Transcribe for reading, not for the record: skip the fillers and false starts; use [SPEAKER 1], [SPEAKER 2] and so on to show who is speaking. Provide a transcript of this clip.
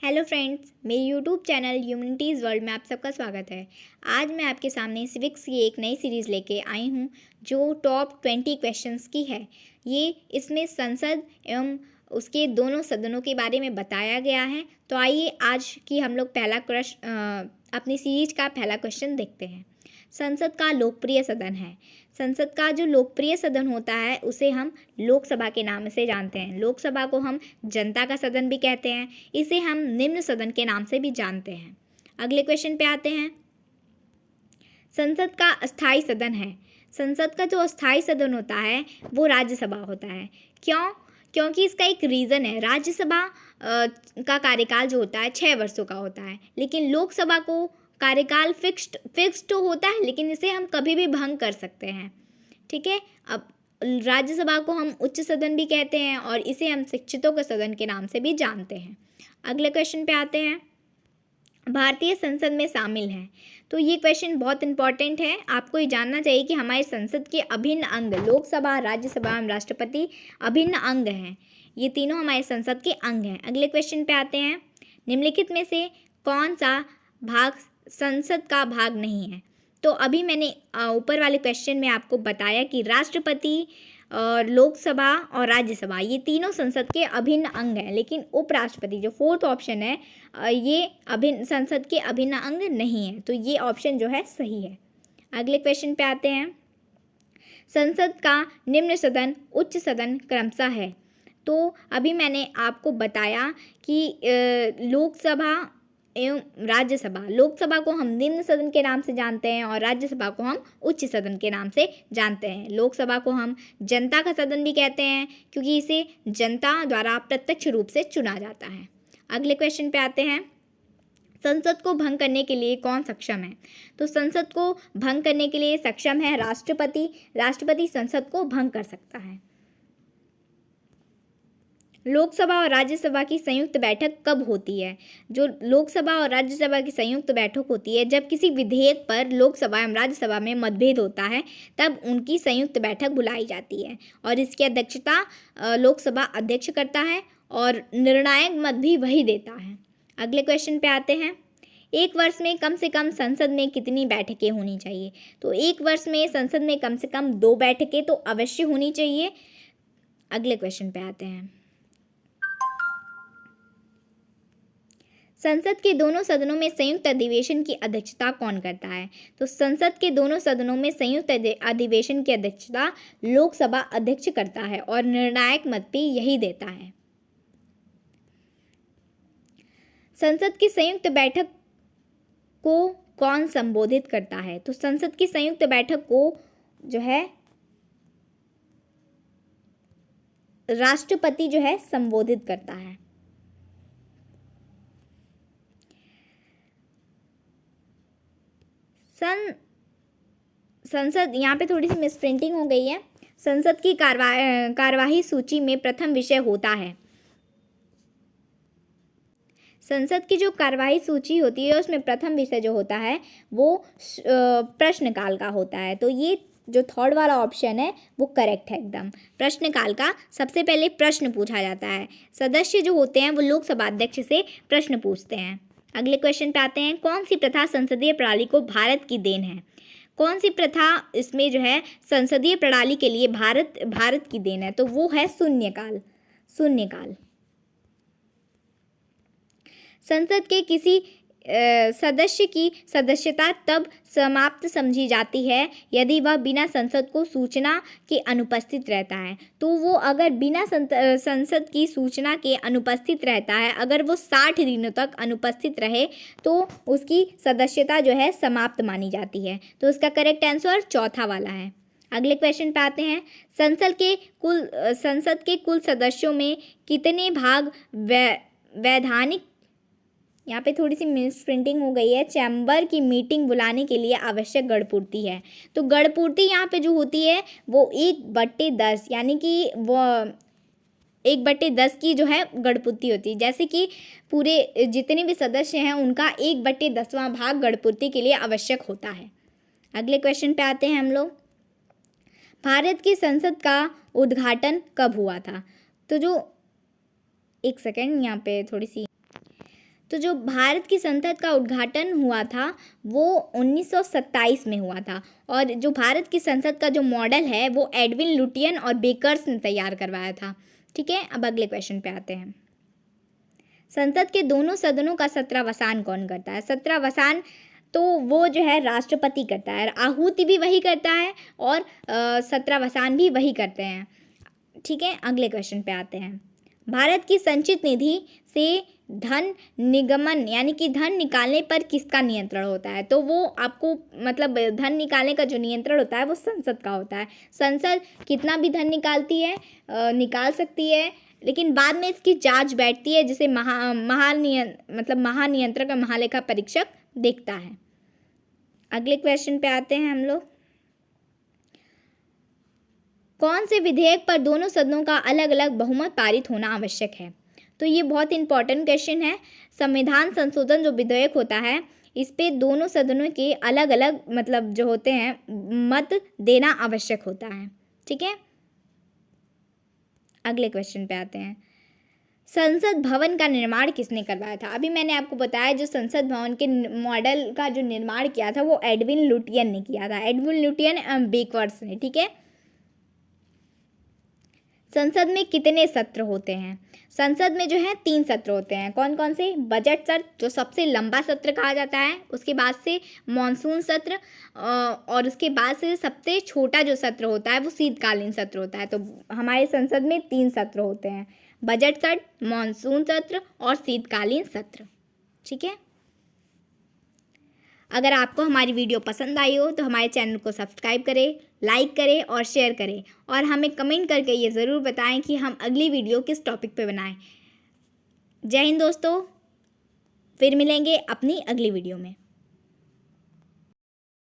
[SPEAKER 1] Hello friends, मेरे YouTube channel humanities world में आप सबका स्वागत है। आज मैं आपके सामने सिविक्स की एक नई सीरीज़ लेके आई हूँ जो टॉप 20 क्वेश्चंस की है। ये इसमें संसद एवं उसके दोनों सदनों के बारे में बताया गया है। तो आइए आज की हम लोग अपनी सीरीज का पहला क्वेश्चन देखते हैं। संसद का लोकप्रिय सदन है। संसद का जो लोकप्रिय सदन होता है उसे हम लोकसभा के नाम से जानते हैं। लोकसभा को हम जनता का सदन भी कहते हैं। इसे हम निम्न सदन के नाम से भी जानते हैं। अगले क्वेश्चन पे आते हैं। संसद का अस्थाई सदन है। संसद का जो अस्थाई सदन होता है वो राज्यसभा होता है। क्यों? क्योंकि इसका एक रीज़न है। राज्यसभा का कार्यकाल जो होता है 6 वर्षों का होता है, लेकिन लोकसभा को कार्यकाल फिक्स्ड तो होता है, लेकिन इसे हम कभी भी भंग कर सकते हैं। ठीक है। अब राज्यसभा को हम उच्च सदन भी कहते हैं और इसे हम शिक्षितों के सदन के नाम से भी जानते हैं। अगले क्वेश्चन पे आते हैं। भारतीय संसद में शामिल हैं। तो ये क्वेश्चन बहुत इंपॉर्टेंट है। आपको ये जानना चाहिए कि हमारी संसद के अभिन्न अंग लोकसभा, राज्यसभा एवं राष्ट्रपति अभिन्न अंग हैं। ये तीनों हमारे संसद के अंग हैं। अगले क्वेश्चन पे आते हैं। निम्नलिखित में से कौन सा भाग संसद का भाग नहीं है? तो अभी मैंने ऊपर वाले क्वेश्चन में आपको बताया कि राष्ट्रपति और लोकसभा और राज्यसभा ये तीनों संसद के अभिन्न अंग हैं, लेकिन उपराष्ट्रपति जो फोर्थ ऑप्शन है ये संसद के अभिन्न अंग नहीं है। तो ये ऑप्शन जो है सही है। अगले क्वेश्चन पे आते हैं। संसद का निम्न सदन उच्च सदन क्रमशः है। तो अभी मैंने आपको बताया कि लोकसभा एवं राज्यसभा, लोकसभा को हम निम्न सदन के नाम से जानते हैं और राज्यसभा को हम उच्च सदन के नाम से जानते हैं। लोकसभा को हम जनता का सदन भी कहते हैं क्योंकि इसे जनता द्वारा प्रत्यक्ष रूप से चुना जाता है। अगले क्वेश्चन पे आते हैं। संसद को भंग करने के लिए कौन सक्षम है? तो संसद को भंग करने के लिए सक्षम है राष्ट्रपति। राष्ट्रपति संसद को भंग कर सकता है। लोकसभा और राज्यसभा की संयुक्त बैठक कब होती है? जो लोकसभा और राज्यसभा की संयुक्त बैठक होती है जब किसी विधेयक पर लोकसभा एवं राज्यसभा में मतभेद होता है, तब उनकी संयुक्त बैठक बुलाई जाती है और इसकी अध्यक्षता लोकसभा अध्यक्ष करता है और निर्णायक मत भी वही देता है। अगले क्वेश्चन पे आते हैं। एक वर्ष में कम से कम संसद में कितनी बैठकें होनी चाहिए? तो एक वर्ष में संसद में कम से कम 2 बैठकें तो अवश्य होनी चाहिए। अगले क्वेश्चन पे आते हैं। संसद के दोनों सदनों में संयुक्त अधिवेशन की अध्यक्षता कौन करता है? तो संसद के दोनों सदनों में संयुक्त अधिवेशन की अध्यक्षता लोकसभा अध्यक्ष करता है और निर्णायक मत भी यही देता है। संसद की संयुक्त बैठक को कौन संबोधित करता है? तो संसद की संयुक्त बैठक को जो है राष्ट्रपति जो है संबोधित करता है। संसद यहाँ पे थोड़ी सी मिसप्रिंटिंग हो गई है। संसद की कार्यवाही सूची में प्रथम विषय होता है। संसद की जो कार्यवाही सूची होती है उसमें प्रथम विषय जो होता है वो प्रश्नकाल का होता है। तो ये जो थर्ड वाला ऑप्शन है वो करेक्ट है एकदम। प्रश्नकाल का सबसे पहले प्रश्न पूछा जाता है। सदस्य जो होते हैं वो लोकसभा अध्यक्ष से प्रश्न पूछते हैं। अगले क्वेश्चन पे आते हैं। कौन सी प्रथा संसदीय प्रणाली को भारत की देन है? कौन सी प्रथा इसमें जो है संसदीय प्रणाली के लिए भारत की देन है? तो वो है शून्यकाल। संसद के किसी सदस्य की सदस्यता तब समाप्त समझी जाती है यदि वह बिना संसद को सूचना के अनुपस्थित रहता है। तो वो अगर बिना संसद की सूचना के अनुपस्थित रहता है, अगर वो 60 दिनों तक अनुपस्थित रहे तो उसकी सदस्यता जो है समाप्त मानी जाती है। तो उसका करेक्ट आंसर चौथा वाला है। अगले क्वेश्चन पे आते हैं। संसद के कुल सदस्यों में कितने भाग वैधानिक, यहाँ पे थोड़ी सी मिसप्रिंटिंग हो गई है, चैम्बर की मीटिंग बुलाने के लिए आवश्यक गणपूर्ति है। तो गणपूर्ति यहाँ पे जो होती है वो 1/10 यानी कि वो 1/10 की जो है गणपूर्ति होती है। जैसे कि पूरे जितने भी सदस्य हैं उनका 1/10वां भाग गणपूर्ति के लिए आवश्यक होता है। अगले क्वेश्चन पे आते हैं हम लोग। भारत की संसद का उद्घाटन कब हुआ था? तो जो एक सेकेंड यहाँ पे थोड़ी सी तो जो भारत की संसद का उद्घाटन हुआ था वो 1927 में हुआ था, और जो भारत की संसद का जो मॉडल है वो एडविन लुटियन और बेकर्स ने तैयार करवाया था। ठीक है, अब अगले क्वेश्चन पे आते हैं। संसद के दोनों सदनों का सत्रावसान कौन करता है? सत्रावसान तो वो जो है राष्ट्रपति करता है, आहूति भी वही करता है और सत्रावसान भी वही करते हैं। ठीक है, अगले क्वेश्चन पे आते हैं। भारत की संचित निधि से धन निगमन यानी कि धन निकालने पर किसका नियंत्रण होता है? तो वो आपको मतलब धन निकालने का जो नियंत्रण होता है वो संसद का होता है। संसद कितना भी धन निकालती है, निकाल सकती है, लेकिन बाद में इसकी जांच बैठती है, जिसे महानियंत्रक और महालेखा परीक्षक देखता है। अगले क्वेश्चन पे आते हैं हम लोग। कौन से विधेयक पर दोनों सदनों का अलग अलग बहुमत पारित होना आवश्यक है? तो ये बहुत इंपॉर्टेंट क्वेश्चन है। संविधान संशोधन जो विधेयक होता है, इस पे दोनों सदनों के अलग अलग मतलब जो होते हैं मत देना आवश्यक होता है। ठीक है, अगले क्वेश्चन पे आते हैं। संसद भवन का निर्माण किसने करवाया था? अभी मैंने आपको बताया जो संसद भवन के मॉडल का जो निर्माण किया था वो एडविन लुटियन ने किया था, एडविन लुटियन एंड बेकर्स ने। ठीक है, संसद में कितने सत्र होते हैं? संसद में जो है 3 सत्र होते हैं। कौन कौन से? बजट सत्र जो सबसे लंबा सत्र कहा जाता है, उसके बाद से मॉनसून सत्र, और उसके बाद से सबसे छोटा जो सत्र होता है वो शीतकालीन सत्र होता है। तो हमारे संसद में 3 सत्र होते हैं, बजट सत्र, मॉनसून सत्र और शीतकालीन सत्र। ठीक है, अगर आपको हमारी वीडियो पसंद आई हो तो हमारे चैनल को सब्सक्राइब करें, लाइक करें और शेयर करें, और हमें कमेंट करके ये ज़रूर बताएं कि हम अगली वीडियो किस टॉपिक पे बनाएं। जय हिंद दोस्तों, फिर मिलेंगे अपनी अगली वीडियो में।